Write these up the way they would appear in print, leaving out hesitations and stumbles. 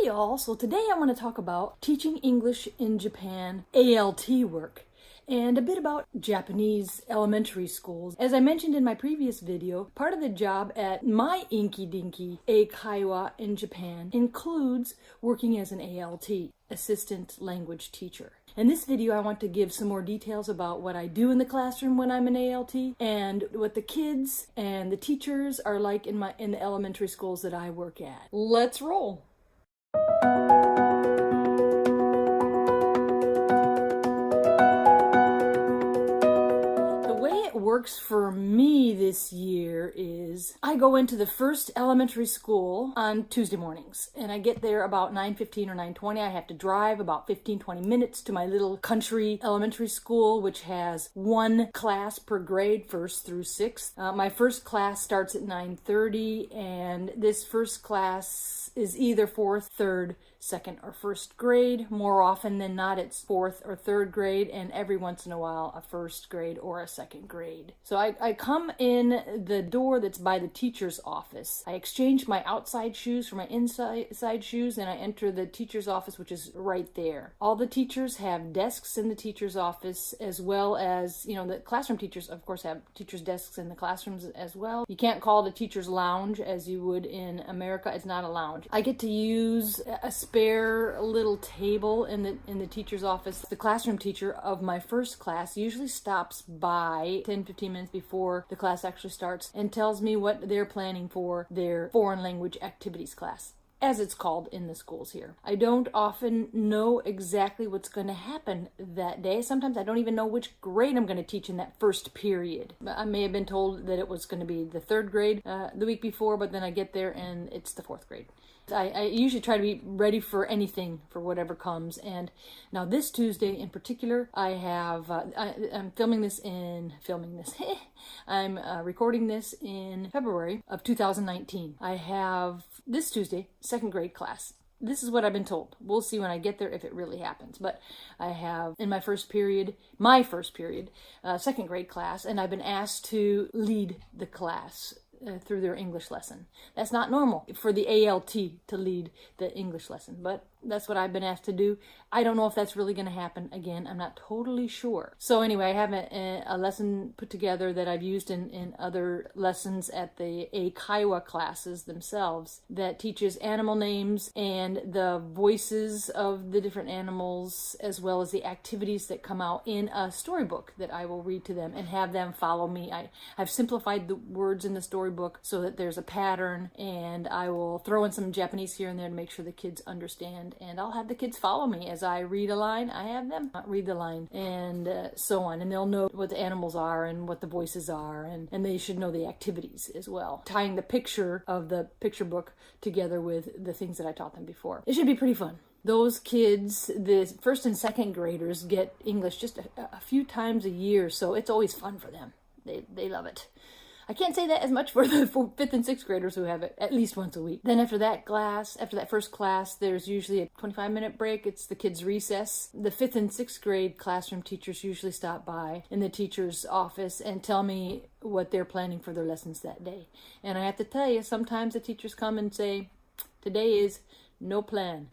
Hey all, so today I want to talk about teaching English in Japan ALT work and a bit about Japanese elementary schools. As I mentioned in my previous video, part of the job at my inky dinky Eikaiwa in Japan includes working as an ALT, Assistant Language Teacher. In this video, I want to give some more details about what I do in the classroom when I'm an ALT and what the kids and the teachers are like in the elementary schools that I work at. Let's roll. Works for me this year is I go into the first elementary school on Tuesday mornings and I get there about 9:15 or 9:20. I have to drive about 15-20 minutes to my little country elementary school, which has one class per grade, 1st through 6th. My first class starts at 9:30 and this first class is either 4th, 3rd, 2nd, or 1st grade. More often than not, it's 4th or 3rd grade, and every once in a while, a 1st grade or a 2nd grade. So I come in the door that's by the teacher's office. I exchange my outside shoes for my inside shoes, and I enter the teacher's office, which is right there. All the teachers have desks in the teacher's office, as well as, the classroom teachers, of course, have teachers' desks in the classrooms as well. You can't call it a teacher's lounge as you would in America. It's not a lounge. I get to use a spare little table in the teacher's office. The classroom teacher of my first class usually stops by 10-15 minutes before the class actually starts and tells me what they're planning for their foreign language activities class, as it's called in the schools here. I don't often know exactly what's going to happen that day. Sometimes I don't even know which grade I'm going to teach in that first period. I may have been told that it was going to be the 3rd grade the week before, but then I get there and it's the 4th grade. I usually try to be ready for anything, for whatever comes. And now this Tuesday in particular, I have, I'm I'm recording this in February of 2019. I have this Tuesday, 2nd grade class. This is what I've been told. We'll see when I get there if it really happens. But I have in my first period, 2nd grade class, and I've been asked to lead the class through their English lesson. That's not normal for the ALT to lead the English lesson, but that's what I've been asked to do. I don't know if that's really going to happen. Again, I'm not totally sure. So anyway, I have a lesson put together that I've used in other lessons at the Eikaiwa classes themselves that teaches animal names and the voices of the different animals, as well as the activities that come out in a storybook that I will read to them and have them follow me. I've simplified the words in the storybook so that there's a pattern, and I will throw in some Japanese here and there to make sure the kids understand. And I'll have the kids follow me as I read a line. I have them read the line, and so on. And they'll know what the animals are and what the voices are, and they should know the activities as well. Tying the picture of the picture book together with the things that I taught them before. It should be pretty fun. Those kids, the 1st and 2nd graders, get English just a few times a year, so it's always fun for them. They love it. I can't say that as much for the 5th and 6th graders who have it at least once a week. Then after that first class, there's usually a 25-minute break. It's the kids' recess. The 5th and 6th grade classroom teachers usually stop by in the teacher's office and tell me what they're planning for their lessons that day. And I have to tell you, sometimes the teachers come and say, today is no plan.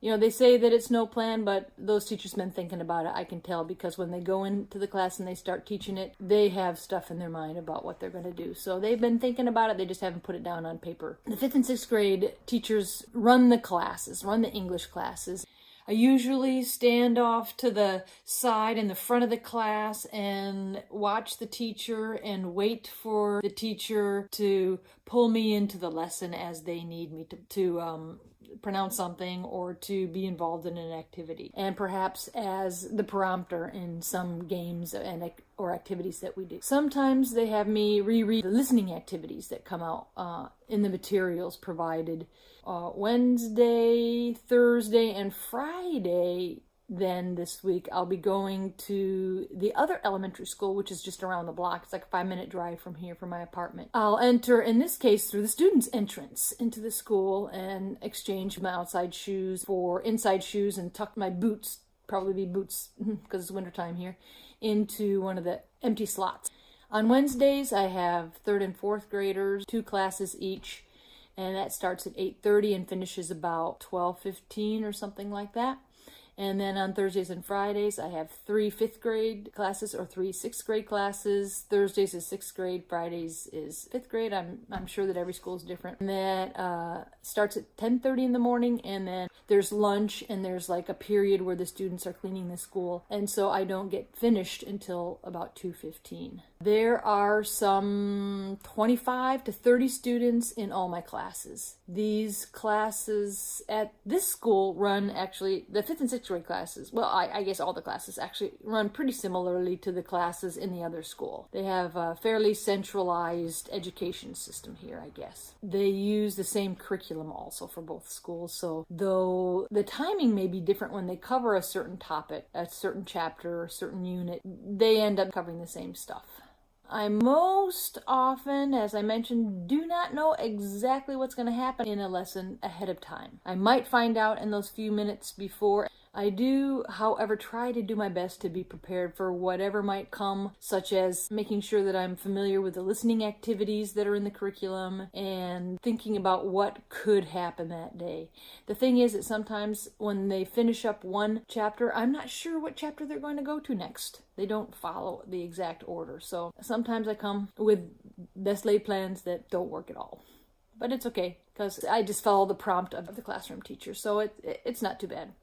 They say that it's no plan, but those teachers have been thinking about it. I can tell, because when they go into the class and they start teaching it, they have stuff in their mind about what they're going to do. So they've been thinking about it. They just haven't put it down on paper. The 5th and 6th grade teachers run the English classes. I usually stand off to the side in the front of the class and watch the teacher and wait for the teacher to pull me into the lesson as they need me to pronounce something or to be involved in an activity, and perhaps as the prompter in some games or activities that we do. Sometimes they have me reread the listening activities that come out in the materials provided. Wednesday, Thursday, and Friday. Then this week I'll be going to the other elementary school, which is just around the block. It's like a 5-minute drive from here, from my apartment. I'll enter, in this case, through the students' entrance into the school and exchange my outside shoes for inside shoes and tuck my boots, probably be boots because it's wintertime here, into one of the empty slots. On Wednesdays, I have 3rd and 4th graders, 2 classes each, and that starts at 8:30 and finishes about 12:15 or something like that. And then on Thursdays and Fridays, I have 3 5th grade classes or 3 6th grade classes. Thursdays is 6th grade, Fridays is 5th grade. I'm sure that every school is different. And that starts at 10:30 in the morning, and then there's lunch, and there's like a period where the students are cleaning the school. And so I don't get finished until about 2:15. There are some 25 to 30 students in all my classes. These classes at this school run actually, the 5th and 6th grade classes, well, I guess all the classes actually run pretty similarly to the classes in the other school. They have a fairly centralized education system here, I guess. They use the same curriculum also for both schools, so though the timing may be different when they cover a certain topic, a certain chapter, a certain unit, they end up covering the same stuff. I most often, as I mentioned, do not know exactly what's going to happen in a lesson ahead of time. I might find out in those few minutes before. I do, however, try to do my best to be prepared for whatever might come, such as making sure that I'm familiar with the listening activities that are in the curriculum and thinking about what could happen that day. The thing is that sometimes when they finish up one chapter, I'm not sure what chapter they're going to go to next. They don't follow the exact order. So sometimes I come with best laid plans that don't work at all. But it's okay, because I just follow the prompt of the classroom teacher, so it's not too bad.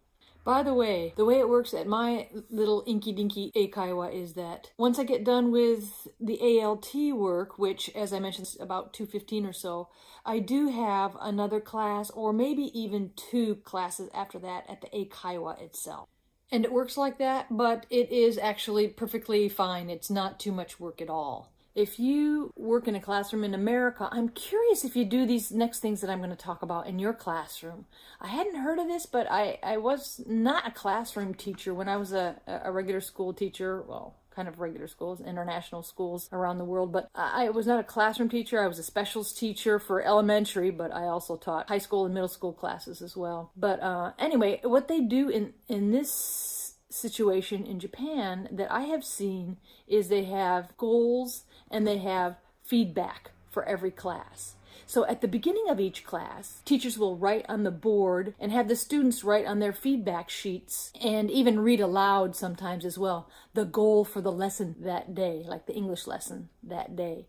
By the way it works at my little inky dinky Eikaiwa is that once I get done with the ALT work, which as I mentioned is about 2:15 or so, I do have another class or maybe even 2 classes after that at the Eikaiwa itself. And it works like that, but it is actually perfectly fine. It's not too much work at all. If you work in a classroom in America, I'm curious if you do these next things that I'm going to talk about in your classroom. I hadn't heard of this, but I was not a classroom teacher when I was a regular school teacher. Well, kind of regular schools, international schools around the world, but I was not a classroom teacher. I was a specials teacher for elementary, but I also taught high school and middle school classes as well. But anyway, what they do in this situation in Japan that I have seen is they have goals and they have feedback for every class. So at the beginning of each class, teachers will write on the board and have the students write on their feedback sheets and even read aloud sometimes as well the goal for the lesson that day, like the English lesson that day.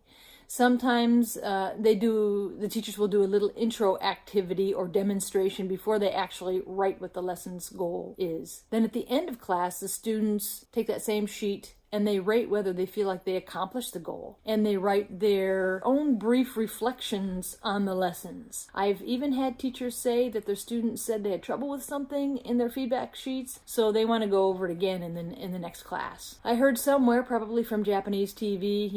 Sometimes the teachers will do a little intro activity or demonstration before they actually write what the lesson's goal is. Then at the end of class, the students take that same sheet and they rate whether they feel like they accomplished the goal. And they write their own brief reflections on the lessons. I've even had teachers say that their students said they had trouble with something in their feedback sheets, so they want to go over it again in the next class. I heard somewhere, probably from Japanese TV,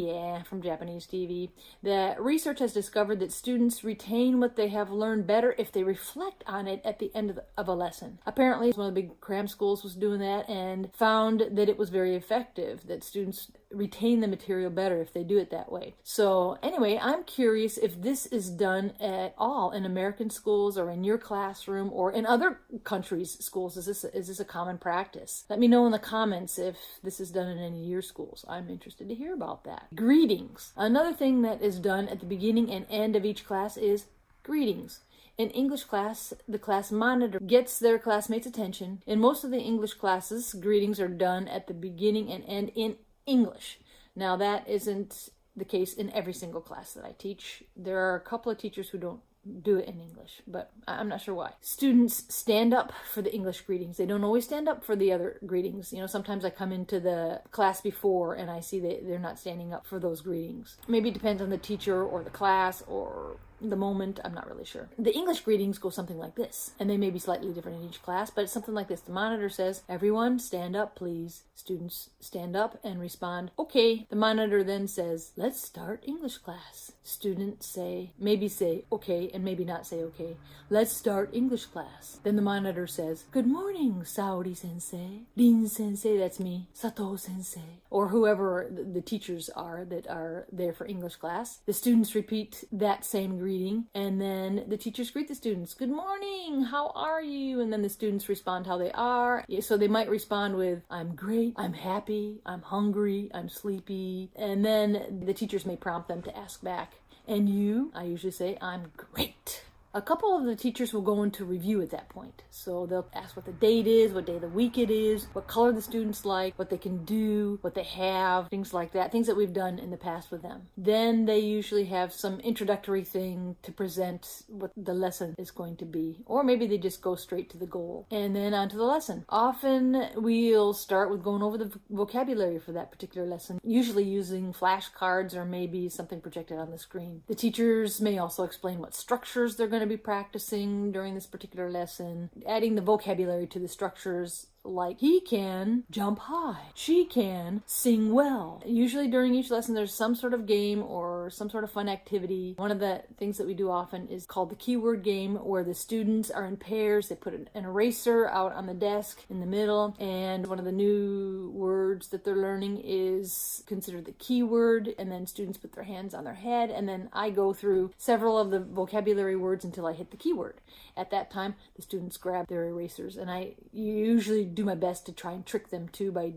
that research has discovered that students retain what they have learned better if they reflect on it at the end of a lesson. Apparently, one of the big cram schools was doing that and found that it was very effective, that students retain the material better if they do it that way. So anyway, I'm curious if this is done at all in American schools or in your classroom or in other countries' schools. Is this a common practice? Let me know in the comments if this is done in any of your schools. I'm interested to hear about that. Greetings. Another thing that is done at the beginning and end of each class is greetings. In English class, the class monitor gets their classmates' attention. In most of the English classes, greetings are done at the beginning and end in English. Now, that isn't the case in every single class that I teach. There are a couple of teachers who don't do it in English, but I'm not sure why. Students stand up for the English greetings. They don't always stand up for the other greetings. Sometimes I come into the class before and I see that they're not standing up for those greetings. Maybe it depends on the teacher or the class or the moment. I'm not really sure. The English greetings go something like this, and they may be slightly different in each class, but it's something like this. The monitor says, "Everyone stand up, please." Students stand up and respond, "Okay." The monitor then says, "Let's start English class." Students maybe say okay and maybe not say okay. "Let's start English class." Then the monitor says, "Good morning, Saori sensei, Rin sensei," that's me, "Sato sensei," or whoever the teachers are that are there for English class. The students repeat that same greeting, and then the teachers greet the students, "Good morning, how are you?" And then the students respond how they are. So they might respond with, "I'm great, I'm happy, I'm hungry, I'm sleepy." And then the teachers may prompt them to ask back, And you, I usually say, I'm great. A couple of the teachers will go into review at that point. So they'll ask what the date is, what day of the week it is, what color the students like, what they can do, what they have, things like that, things that we've done in the past with them. Then they usually have some introductory thing to present what the lesson is going to be. Or maybe they just go straight to the goal. And then on to the lesson. Often we'll start with going over the vocabulary for that particular lesson, usually using flashcards or maybe something projected on the screen. The teachers may also explain what structures they're going to be practicing during this particular lesson, adding the vocabulary to the structures, like he can jump high, she can sing well. Usually during each lesson there's some sort of game or some sort of fun activity. One of the things that we do often is called the keyword game, where the students are in pairs. They put an eraser out on the desk in the middle, and one of the new words that they're learning is considered the keyword, and then students put their hands on their head, and then I go through several of the vocabulary words until I hit the keyword. At that time, the students grab their erasers, and I usually do my best to try and trick them too by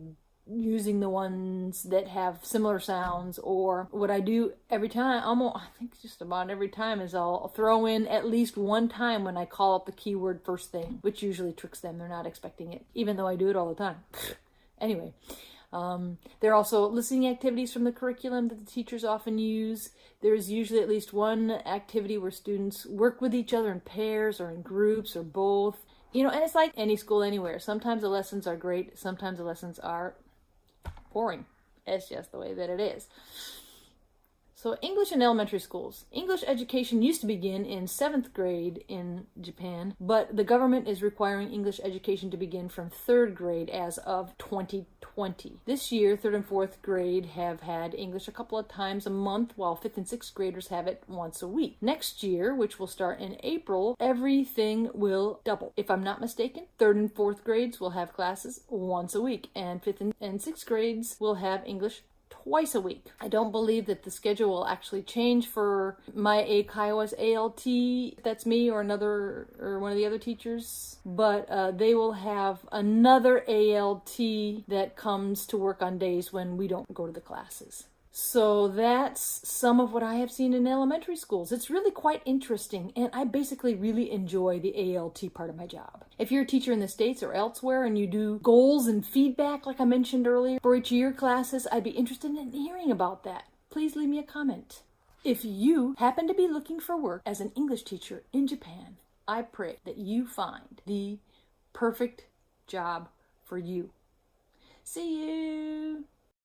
using the ones that have similar sounds. Or what I do every time, I think just about every time, is I'll throw in at least one time when I call up the keyword first thing, which usually tricks them. They're not expecting it, even though I do it all the time. Anyway, there are also listening activities from the curriculum that the teachers often use. There's usually at least one activity where students work with each other in pairs or in groups or both. And it's like any school anywhere. Sometimes the lessons are great. Sometimes the lessons are boring. It's just the way that it is. So English in elementary schools. English education used to begin in 7th grade in Japan, but the government is requiring English education to begin from 3rd grade as of 2020. This year, 3rd and 4th grade have had English a couple of times a month, while 5th and 6th graders have it once a week. Next year, which will start in April, everything will double. If I'm not mistaken, 3rd and 4th grades will have classes once a week, and 5th and 6th grades will have English twice a week. I don't believe that the schedule will actually change for my Eikaiwa's ALT. That's me or one of the other teachers. But they will have another ALT that comes to work on days when we don't go to the classes. So that's some of what I have seen in elementary schools. It's really quite interesting, and I basically really enjoy the ALT part of my job. If you're a teacher in the States or elsewhere and you do goals and feedback like I mentioned earlier for each of your classes, I'd be interested in hearing about that. Please leave me a comment. If you happen to be looking for work as an English teacher in Japan, I pray that you find the perfect job for you. See you!